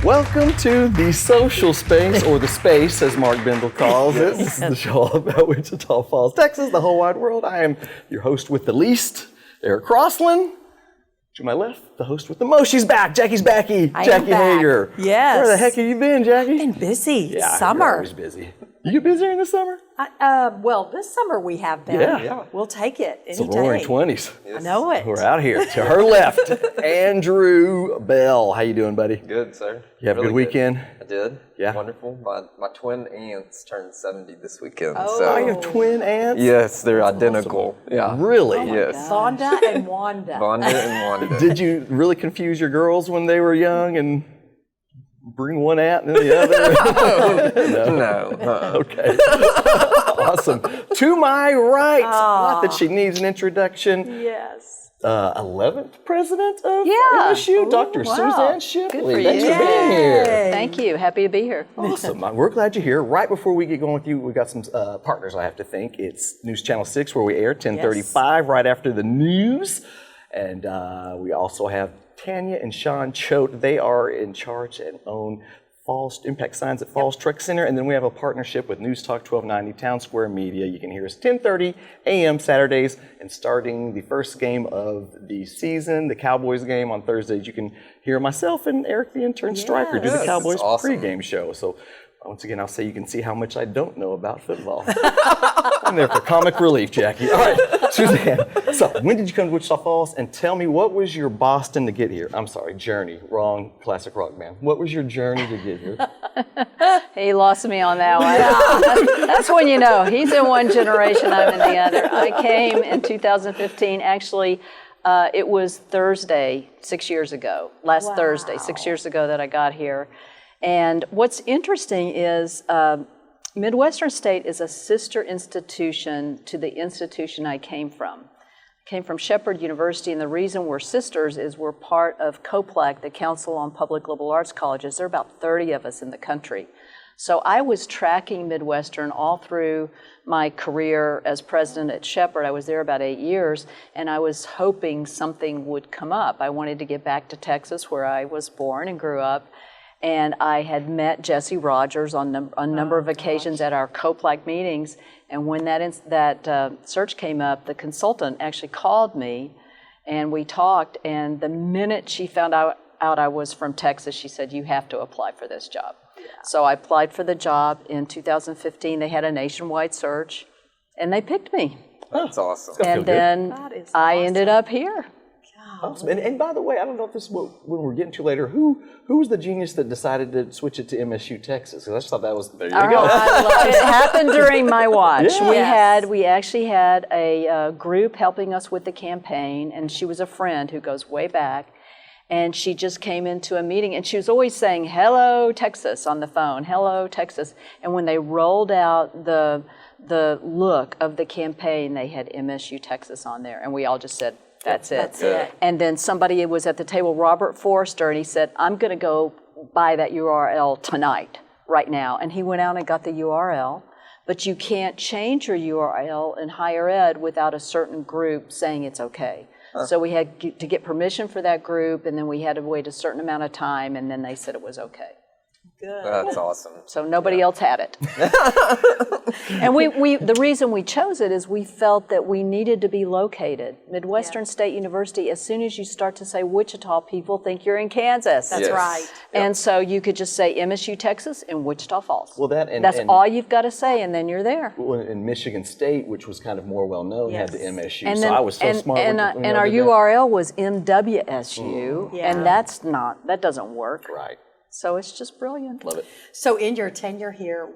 Welcome to the social space, or the space, as Mark Bendel calls it. This is the show all about Wichita Falls, Texas, the whole wide world. I am your host with the least, Eric Crossland. To my left, the host with the most. She's back. Jackie's backy. Jackie Hoegger. Yes. Where the heck have you been, Jackie? Been busy. Yeah, Summer. You're always busy. You get busier in the summer? Well, this summer we have been. Yeah. We'll take it any It's the roaring day. 20s. I know it. We're out here. To her left, Andrew Bell. How you doing, buddy? Good, sir. You have a good weekend? I did. Yeah. Wonderful. My twin aunts turned 70 this weekend. Oh. So. Oh, you have twin aunts? Yes, they're identical. Yeah. Really? Yes. Vonda and Wanda. Vonda and Wanda. Did you really confuse your girls when they were young and bring one aunt and then the other? No. Okay. Awesome. To my right, not that she needs an introduction, Yes. 11th president of Yeah. MSU, Dr. wow. Suzanne Shipley. Good for Thanks you. for being here. Thank you. Happy to be here. Awesome. We're glad you're here. Right before we get going with you, we got some partners, I have to thank. It's News Channel 6, where we air 10:35 right after the news. And we also have Tanya and Sean Choate. They are in charge and own Falls Impact Signs at Falls Truck Center. And then we have a partnership with NewsTalk 1290 Townsquare Media. You can hear us 10:30 a.m. Saturdays, and starting the first game of the season, the Cowboys game on Thursdays, you can hear myself and Eric the intern striker do the Yes, Cowboys awesome. pregame show. So once again, I'll say you can see how much I don't know about football. I'm there for comic relief, Jackie. All right, Suzanne. So when did you come to Wichita Falls? And tell me, what was your Boston to get here? I'm sorry, journey. Wrong classic rock band. What was your journey to get here? He lost me on that one. That's when you know. He's in one generation, I'm in the other. I came in 2015. Actually, it was Thursday, 6 years ago. Last Thursday, 6 years ago that I got here. And what's interesting is Midwestern State is a sister institution to the institution I came from. I came from Shepherd University, and the reason we're sisters is we're part of COPLAC, the Council on Public Liberal Arts Colleges. There are about 30 of us in the country. So I was tracking Midwestern all through my career as president at Shepherd. I was there about 8 years, and I was hoping something would come up. I wanted to get back to Texas, where I was born and grew up. And I had met Jesse Rogers on a number of occasions at our COPLAC meetings. And when that search came up, the consultant actually called me, and we talked. And the minute she found out I was from Texas, she said, "You have to apply for this job." Yeah. So I applied for the job in 2015. They had a nationwide search, and they picked me. That's awesome. And then I ended up here. Awesome. And by the way, I don't know if this is what we're getting to later. Who was the genius that decided to switch it to MSU Texas? Because I just thought that was, there you go. It happened during my watch. Yeah. We actually had a group helping us with the campaign, and she was a friend who goes way back. And she just came into a meeting, and she was always saying, "Hello, Texas," on the phone, "Hello, Texas." And when they rolled out the look of the campaign, they had MSU Texas on there, and we all just said, That's it. And then somebody was at the table, Robert Forrester, and he said, "I'm going to go buy that URL tonight, right now." And he went out and got the URL, but you can't change your URL in higher ed without a certain group saying it's okay. So we had to get permission for that group, and then we had to wait a certain amount of time, and then they said it was okay. Good. That's awesome. So nobody else had it. And the reason we chose it is we felt that we needed to be located. Midwestern State University, as soon as you start to say Wichita, people think you're in Kansas. That's right. And so you could just say MSU Texas in Wichita Falls. Well, that's all you've got to say, and then you're there. In Michigan State, which was kind of more well known, had the MSU. And so then, I was so smart. And our URL was MWSU, and that doesn't work. Right. So it's just brilliant. Love it. So in your tenure here,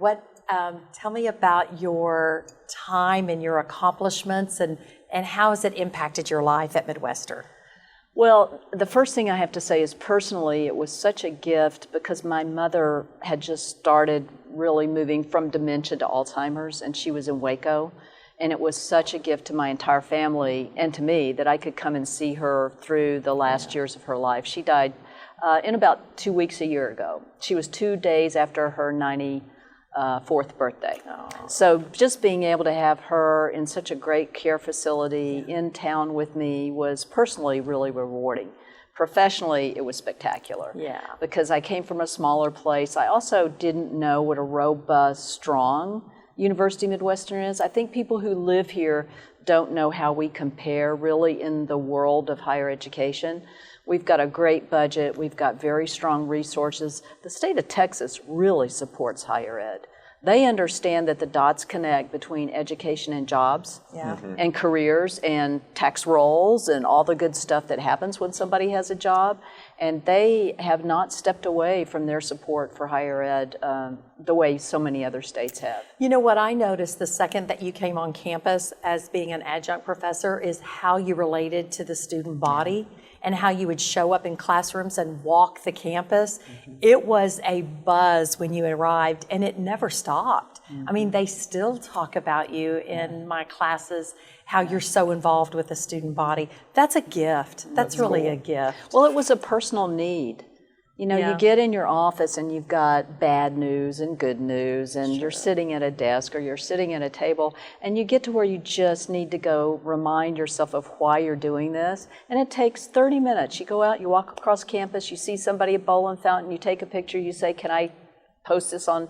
tell me about your time and your accomplishments, and how has it impacted your life at Midwestern? Well, the first thing I have to say is personally, it was such a gift because my mother had just started really moving from dementia to Alzheimer's, and she was in Waco. And it was such a gift to my entire family and to me that I could come and see her through the last years of her life. She died in about 2 weeks a year ago. She was 2 days after her 94th birthday. So just being able to have her in such a great care facility in town with me was personally really rewarding. Professionally, it was spectacular. Yeah. Because I came from a smaller place. I also didn't know what a robust, strong University Midwestern is. I think people who live here don't know how we compare really in the world of higher education. We've got a great budget. We've got very strong resources. The state of Texas really supports higher ed. They understand that the dots connect between education and jobs and careers and tax rolls and all the good stuff that happens when somebody has a job. And they have not stepped away from their support for higher ed the way so many other states have. You know what I noticed the second that you came on campus as being an adjunct professor is how you related to the student body and how you would show up in classrooms and walk the campus. It was a buzz when you arrived, and it never stopped. I mean, they still talk about you in my classes, how you're so involved with the student body. That's a gift. That's really a gift. Well, it was a personal need. You know, you get in your office and you've got bad news and good news, and you're sitting at a desk or you're sitting at a table, and you get to where you just need to go remind yourself of why you're doing this. And it takes 30 minutes. You go out, you walk across campus, you see somebody at bowling fountain, you take a picture, you say, can I post this on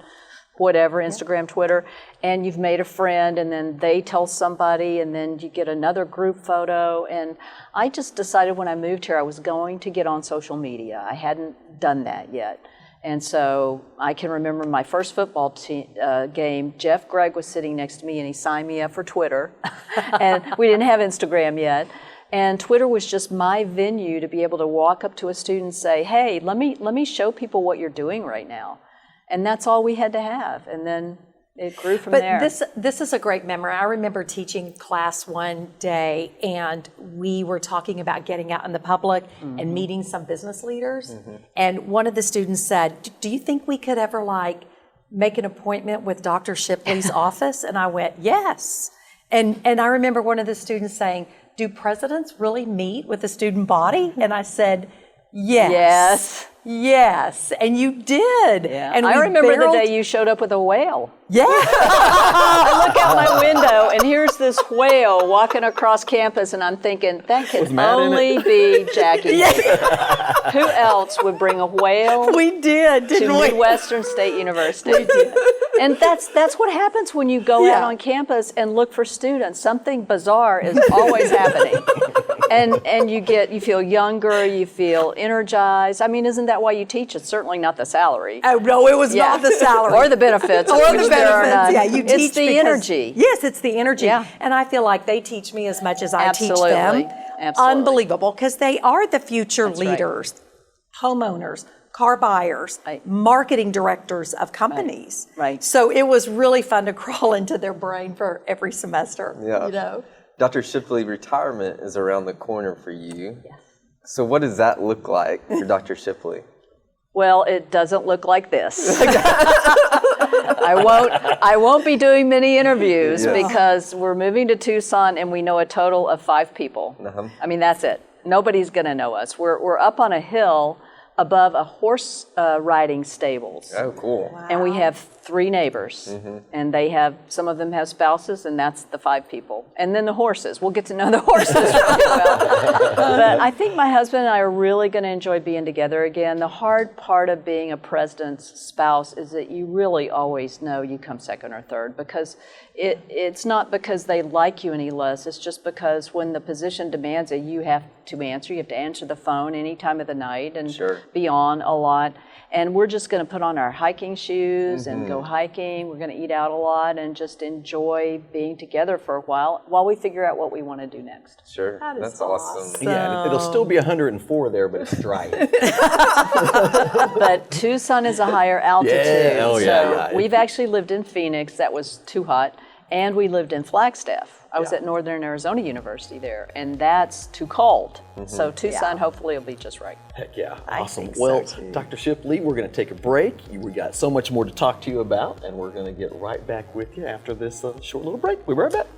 whatever, Instagram, Twitter, and you've made a friend, and then they tell somebody, and then you get another group photo. And I just decided when I moved here I was going to get on social media. I hadn't done that yet. And so I can remember my first football game, Jeff Gregg was sitting next to me and he signed me up for Twitter. And we didn't have Instagram yet. And Twitter was just my venue to be able to walk up to a student and say, hey, let me show people what you're doing right now. And that's all we had to have. And then it grew from there. But this is a great memory. I remember teaching class one day, and we were talking about getting out in the public and meeting some business leaders. And one of the students said, do you think we could ever make an appointment with Dr. Shipley's office? And I went, yes. And I remember one of the students saying, do presidents really meet with the student body? And I said, yes. Yes, and you did. Yeah. And I remember the day you showed up with a whale. Yeah. I look out my window and here's this whale walking across campus, and I'm thinking, that can only be Jackie. Who else would bring a whale We did, didn't to we? Midwestern State University? We did. And that's what happens when you go out on campus and look for students. Something bizarre is always happening. And you feel younger, you feel energized. I mean, isn't that why you teach? It's certainly not the salary. Oh, no, it was not the salary. Or the benefits. Or the benefits, yeah. You teach it's the energy. Yes, it's the energy. Yeah. And I feel like they teach me as much as I teach Absolutely. them. Absolutely. Unbelievable, because they are the future That's right. leaders, homeowners, car buyers, marketing directors of companies. Right. So it was really fun to crawl into their brain for every semester. Yeah. You know? Dr. Shipley, retirement is around the corner for you. Yes. So what does that look like for Dr. Shipley? Well, it doesn't look like this. I won't be doing many interviews because we're moving to Tucson and we know a total of 5 people. I mean, that's it. Nobody's going to know us. We're up on a hill above a horse riding stables. Oh, cool. Wow. And we have 3 neighbors, and some of them have spouses, and that's the 5 people. And then the horses. We'll get to know the horses really well. But I think my husband and I are really going to enjoy being together again. The hard part of being a president's spouse is that you really always know you come second or third, because it's not because they like you any less. It's just because when the position demands it, you have to answer. You have to answer the phone any time of the night and be on a lot. And we're just going to put on our hiking shoes and go hiking. We're going to eat out a lot and just enjoy being together for a while we figure out what we want to do next. Sure. That's awesome. Yeah, it'll still be 104 there, but it's dry. But Tucson is a higher altitude. Yeah. Oh, yeah, so we've actually lived in Phoenix. That was too hot. And we lived in Flagstaff. I was at Northern Arizona University there, and that's too cold. So Tucson hopefully will be just right. Heck yeah, I awesome. think so, Well, too. Dr. Shipley, we're going to take a break. We got so much more to talk to you about, and we're going to get right back with you after this short little break. We'll be right back.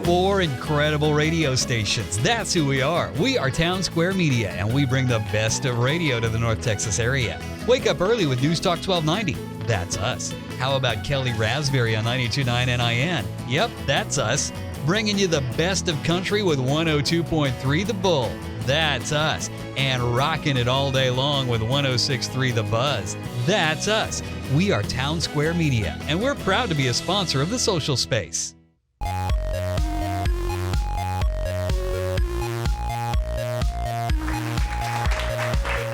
4 incredible radio stations. That's who we are. We are Townsquare Media, and we bring the best of radio to the North Texas area. Wake up early with NewsTalk 1290. That's us. How about Kelly Raspberry on 92.9 NIN? Yep, that's us. Bringing you the best of country with 102.3 The Bull. That's us. And rocking it all day long with 106.3 The Buzz. That's us. We are Townsquare Media, and we're proud to be a sponsor of the social space.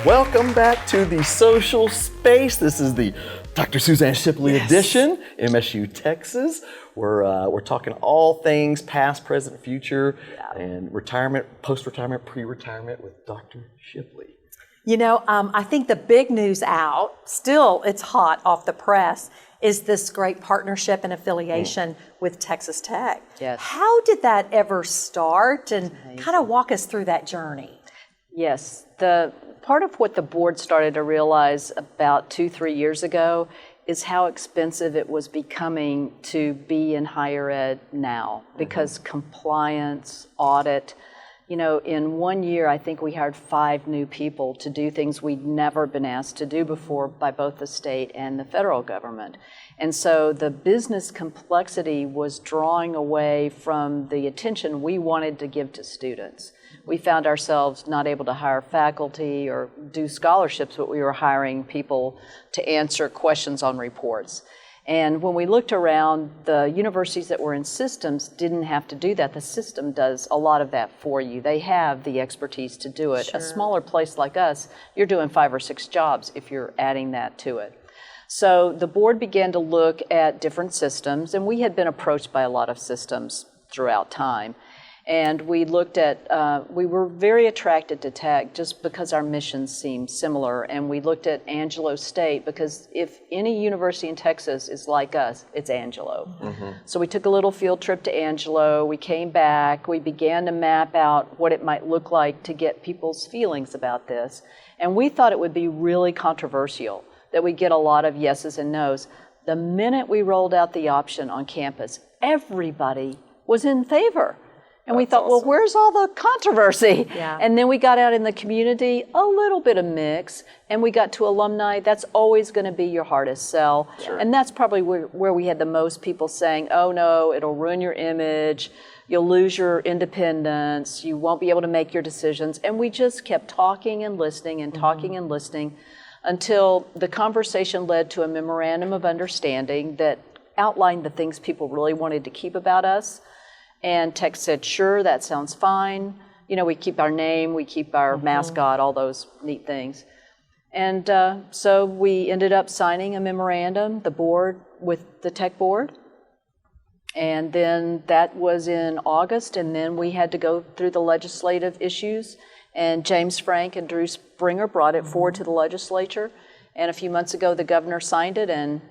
Welcome back to the social space. This is the Dr. Suzanne Shipley edition, MSU Texas. We're talking all things past, present, future, and retirement, post-retirement, pre-retirement with Dr. Shipley. You know, I think the big news out, still it's hot off the press, is this great partnership and affiliation with Texas Tech. Yes. How did that ever start? And kind of walk us through that journey. Yes, the part of what the board started to realize about 2-3 years ago is how expensive it was becoming to be in higher ed now, because compliance, audit, you know, in 1 year, I think we hired 5 new people to do things we'd never been asked to do before by both the state and the federal government. And so the business complexity was drawing away from the attention we wanted to give to students. We found ourselves not able to hire faculty or do scholarships, but we were hiring people to answer questions on reports. And when we looked around, the universities that were in systems didn't have to do that. The system does a lot of that for you. They have the expertise to do it. A smaller place like us, you're doing 5 or 6 jobs if you're adding that to it. So the board began to look at different systems, and we had been approached by a lot of systems throughout time. And we looked at, we were very attracted to Tech just because our missions seemed similar. And we looked at Angelo State because if any university in Texas is like us, it's Angelo. So we took a little field trip to Angelo. We came back. We began to map out what it might look like to get people's feelings about this. And we thought it would be really controversial, that we get a lot of yeses and nos. The minute we rolled out the option on campus, everybody was in favor. And we thought, well, where's all the controversy? And then we got out in the community, a little bit of mix, and we got to alumni. That's always going to be your hardest sell. And that's probably where we had the most people saying, oh no, it'll ruin your image, you'll lose your independence, you won't be able to make your decisions. And we just kept talking and listening and talking and listening until the conversation led to a memorandum of understanding that outlined the things people really wanted to keep about us. And Tech said, sure, that sounds fine. You know, we keep our name, we keep our mascot, all those neat things. And so we ended up signing a memorandum, the board, with the Tech board. And then that was in August, and then we had to go through the legislative issues. And James Frank and Drew Springer brought it forward to the legislature. And a few months ago, the governor signed it, and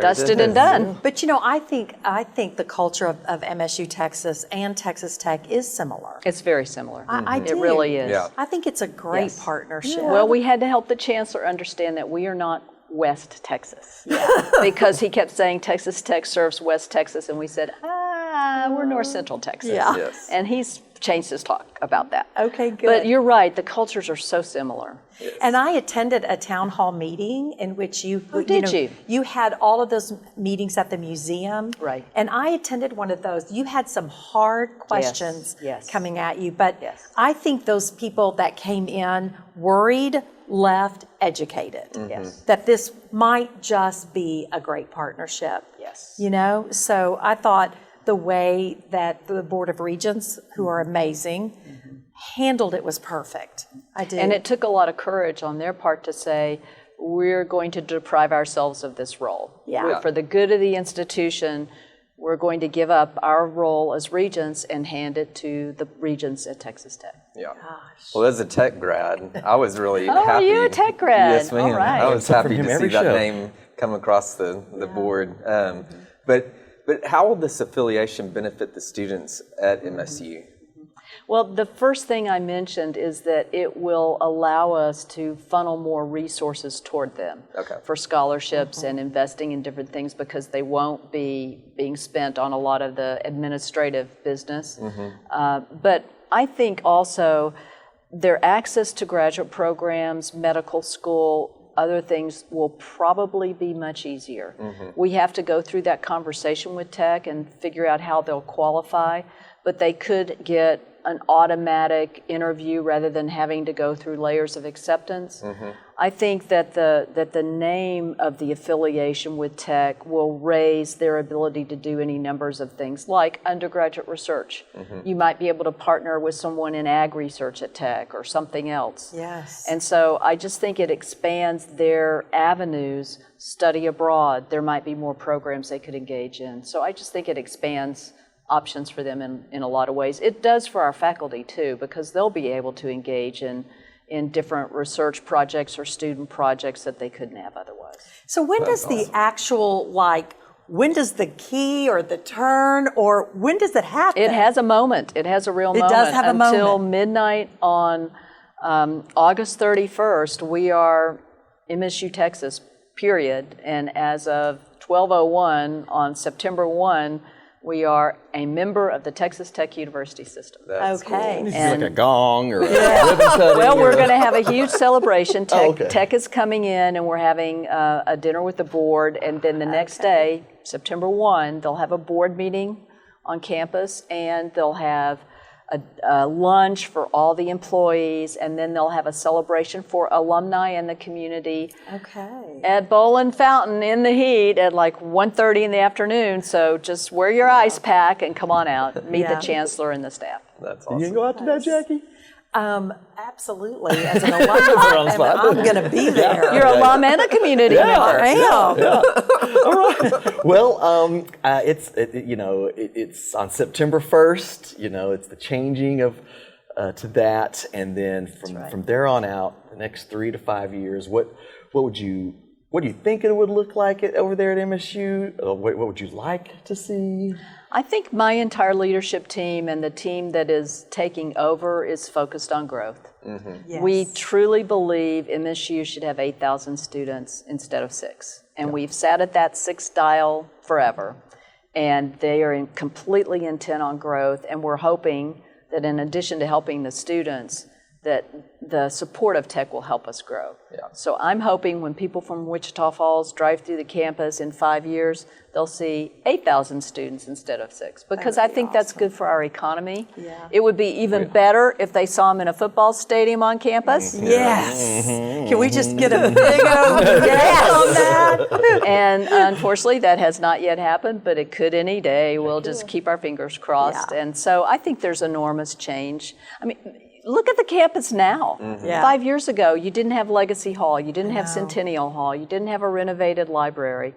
dusted and done. But you know, I think the culture of MSU Texas and Texas Tech is similar. It's very similar. I do. It really is. I think it's a great partnership. Well, we had to help the chancellor understand that we are not West Texas. Because he kept saying Texas Tech serves West Texas, and we said, we're North Central Texas. And he's changed his talk about that. Okay, good. But you're right, the cultures are so similar. And I attended a town hall meeting in which you had all of those meetings at the museum. Right. And I attended one of those. You had some hard questions coming at you, but I think those people that came in worried left educated. That this might just be a great partnership. You know, so I thought the way that the Board of Regents, who are amazing, handled it was perfect. I did. And it took a lot of courage on their part to say, we're going to deprive ourselves of this role. For the good of the institution, we're going to give up our role as regents and hand it to the regents at Texas Tech. Well, as a Tech grad, I was really happy. Oh, you're a Tech grad. Yes, ma'am. All right. I was happy to see that name come across the board. But how will this affiliation benefit the students at MSU? Well, the first thing I mentioned is that it will allow us to funnel more resources toward them for scholarships and investing in different things, because they won't be being spent on a lot of the administrative business. But I think also their access to graduate programs, medical school, other things will probably be much easier. We have to go through that conversation with Tech and figure out how they'll qualify, but they could get an automatic interview rather than having to go through layers of acceptance. I think that the name of the affiliation with Tech will raise their ability to do any numbers of things, like undergraduate research. You might be able to partner with someone in ag research at Tech or something else. Yes. And so I just think it expands their avenues. Study abroad, there might be more programs they could engage in. So I just think it expands options for them in a lot of ways. It does for our faculty too, because they'll be able to engage in different research projects or student projects that they couldn't have otherwise. So when does the actual, when does the key or the turn, or when does it happen? It has a moment. It has a real moment. It does have a moment. Until midnight on August 31st, we are MSU Texas, period. And as of 12:01 on September 1, we are a member of the Texas Tech University system. Okay. It's like a gong or a ribbon cutting. Well, we're going to have a huge celebration. Tech, okay. Tech is coming in, and we're having a dinner with the board. And then the next day, September 1, they'll have a board meeting on campus, and they'll have a lunch for all the employees, and then they'll have a celebration for alumni and the community at Bowl and Fountain in the heat at like 1:30 in the afternoon. So just wear your ice pack and come on out, meet the chancellor and the staff. That's You awesome. gonna go out to that, Jackie? Absolutely. As an alumni, I'm going to be there. You're a alum and a community member. I am. Well, it's on September 1st. It's the changing of to that, and then from there on out, the next 3 to 5 years, what do you think it would look like over there at MSU? What would you like to see? I think my entire leadership team and the team that is taking over is focused on growth. Yes. We truly believe MSU should have 8,000 students instead of 6. And we've sat at that 6 dial forever. And they are completely intent on growth. And we're hoping that in addition to helping the students, that the support of Tech will help us grow. So I'm hoping when people from Wichita Falls drive through the campus in 5 years, they'll see 8,000 students instead of 6, because I think that's good for our economy. It would be even better if they saw them in a football stadium on campus. Yes. Can we just get a big old yes on that? And unfortunately, that has not yet happened, but it could any day. We'll just keep our fingers crossed. And so I think there's enormous change. I mean, look at the campus now. 5 years ago, you didn't have Legacy Hall, you didn't have Centennial Hall, you didn't have a renovated library.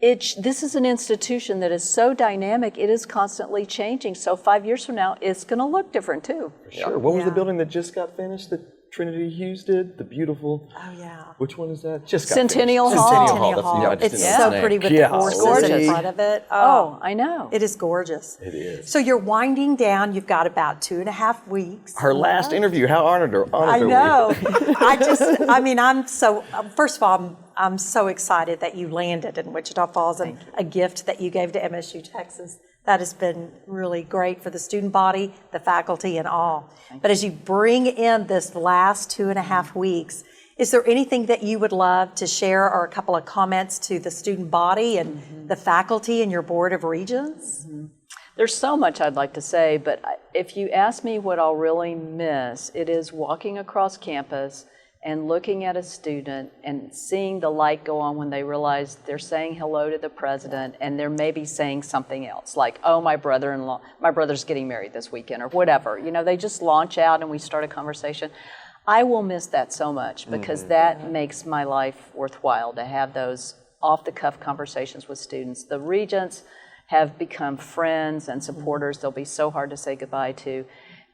This is an institution that is so dynamic, it is constantly changing. So 5 years from now, it's going to look different too. Sure. What was the building that just got finished that Trinity Hughes did? The beautiful. Oh, yeah. Which one is that? Just got Centennial finished. Hall. Centennial Hall. I just It's didn't know so the pretty name. with the horses in front of it. Oh, I know. It is gorgeous. It is. So you're winding down. You've got about 2.5 weeks. Her last interview. How honored are I we? know. First of all, I'm so excited that you landed in Wichita Falls, and a gift that you gave to MSU Texas. That has been really great for the student body, the faculty, and all. But as you bring in this last 2.5 weeks, is there anything that you would love to share, or a couple of comments to the student body and the faculty and your Board of Regents? There's so much I'd like to say, but if you ask me what I'll really miss, it is walking across campus and looking at a student and seeing the light go on when they realize they're saying hello to the president, and they're maybe saying something else, like, oh, my brother's getting married this weekend, or whatever. They just launch out and we start a conversation. I will miss that so much, because that makes my life worthwhile, to have those off-the-cuff conversations with students. The regents have become friends and supporters. They'll be so hard to say goodbye to.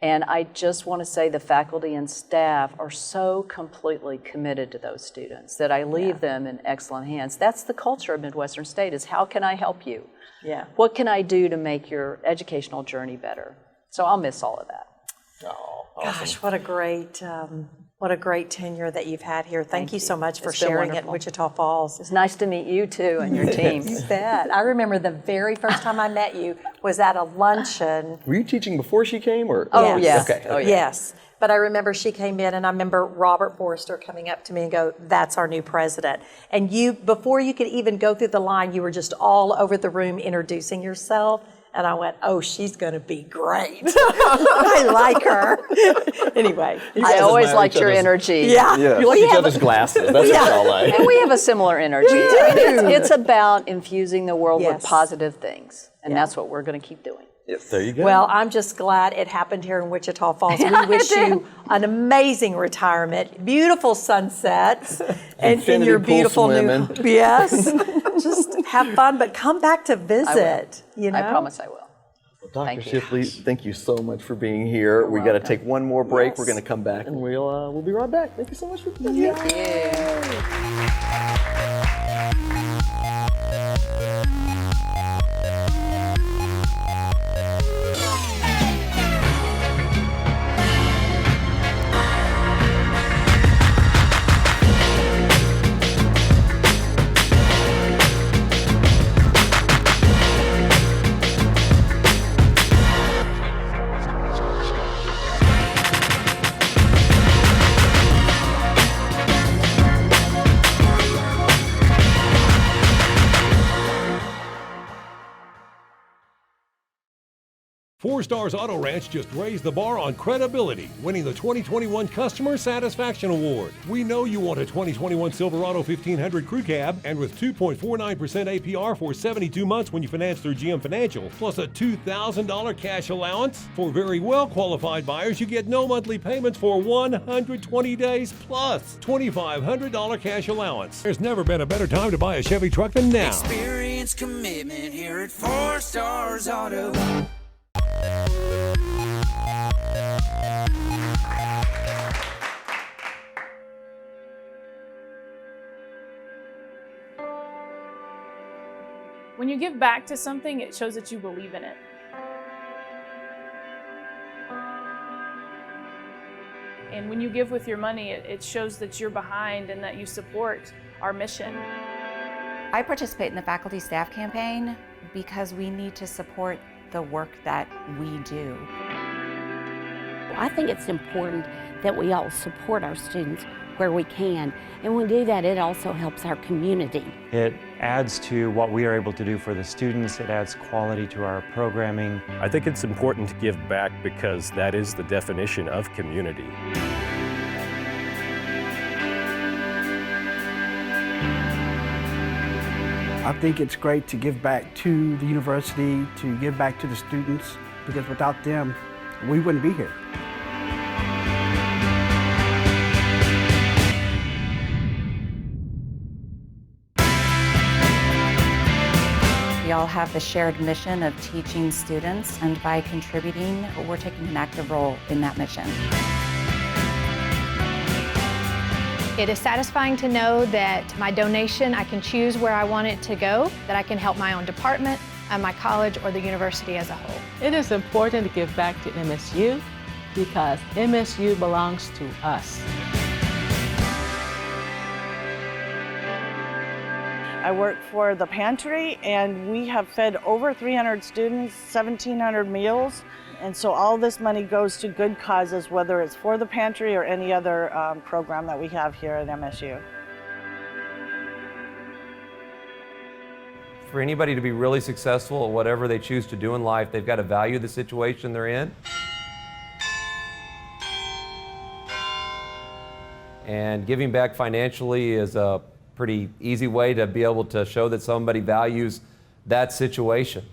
And I just want to say the faculty and staff are so completely committed to those students that I leave them in excellent hands. That's the culture of Midwestern State, is how can I help you? What can I do to make your educational journey better? So I'll miss all of that. Oh, Gosh, what a great tenure that you've had here. Thank you so much for It's been sharing it in wonderful. Wichita Falls. It's nice to meet you too and your team. You bet. I remember the very first time I met you was at a luncheon. Were you teaching before she came, or? Oh, yeah. Okay. Oh, yeah. Yes. But I remember she came in, and I remember Robert Forrester coming up to me and go, "That's our new president." And you, before you could even go through the line, you were just all over the room introducing yourself. And I went, "Oh, she's going to be great." I like her. Anyway. I always admire liked each your other's- energy. Yeah. You like each other's glasses. That's what y'all like. And we have a similar energy. I mean, it's about infusing the world Yes. with positive things. And that's what we're going to keep doing. There you go. Well, I'm just glad it happened here in Wichita Falls. We wish you an amazing retirement, beautiful sunsets, and Infinity your pool beautiful swimming. new. Yes, just have fun, but come back to visit. You know, I promise I will. Dr. Thank you. Shipley, thank you so much for being here. We got to welcome. take one more break. Yes. We're going to come back, and we'll be right back. Thank you so much for being here. Four Stars Auto Ranch just raised the bar on credibility, winning the 2021 Customer Satisfaction Award. We know you want a 2021 Silverado 1500 Crew Cab, and with 2.49% APR for 72 months when you finance through GM Financial, plus a $2,000 cash allowance. For very well-qualified buyers, you get no monthly payments for 120 days, plus $2,500 cash allowance. There's never been a better time to buy a Chevy truck than now. Experience commitment here at 4 Stars Auto. When you give back to something, it shows that you believe in it. And when you give with your money, it shows that you're behind and that you support our mission. I participate in the faculty staff campaign because we need to support the work that we do. I think it's important that we all support our students where we can. And when we do that, it also helps our community. It adds to what we are able to do for the students. It adds quality to our programming. I think it's important to give back because that is the definition of community. I think it's great to give back to the university, to give back to the students, because without them, we wouldn't be here. We all have the shared mission of teaching students, and by contributing, we're taking an active role in that mission. It is satisfying to know that my donation, I can choose where I want it to go, that I can help my own department, my college, or the university as a whole. It is important to give back to MSU because MSU belongs to us. I work for the pantry, and we have fed over 300 students 1,700 meals. And so all this money goes to good causes, whether it's for the pantry or any other program that we have here at MSU. For anybody to be really successful at whatever they choose to do in life, they've got to value the situation they're in. And giving back financially is a pretty easy way to be able to show that somebody values that situation.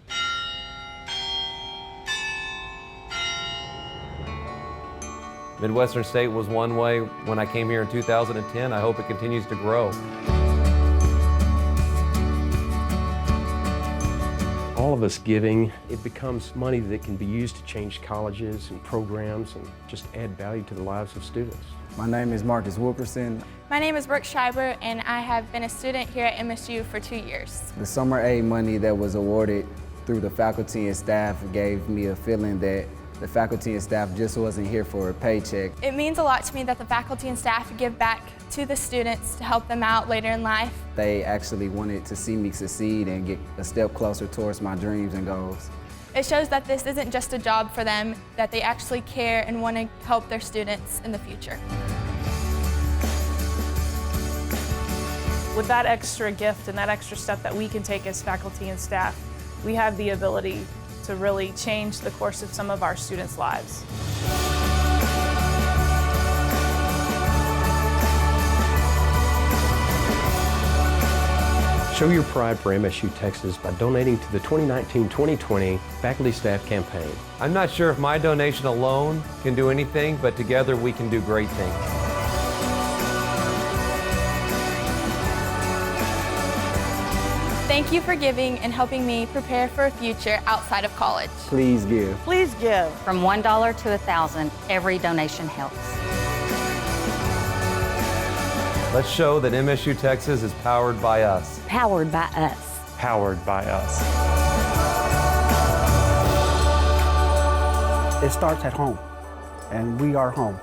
Midwestern State was one way when I came here in 2010. I hope it continues to grow. All of us giving, it becomes money that can be used to change colleges and programs and just add value to the lives of students. My name is Marcus Wilkerson. My name is Brooke Schreiber, and I have been a student here at MSU for 2 years. The summer aid money that was awarded through the faculty and staff gave me a feeling that The faculty and staff just wasn't here for a paycheck. It means a lot to me that the faculty and staff give back to the students to help them out later in life. They actually wanted to see me succeed and get a step closer towards my dreams and goals. It shows that this isn't just a job for them, that they actually care and want to help their students in the future. With that extra gift and that extra step that we can take as faculty and staff, we have the ability to really change the course of some of our students' lives. Show your pride for MSU Texas by donating to the 2019-2020 Faculty Staff Campaign. I'm not sure if my donation alone can do anything, but together we can do great things. Thank you for giving and helping me prepare for a future outside of college. Please give. Please give. From $1 to $1,000, every donation helps. Let's show that MSU Texas is powered by us. Powered by us. Powered by us. It starts at home, and we are home.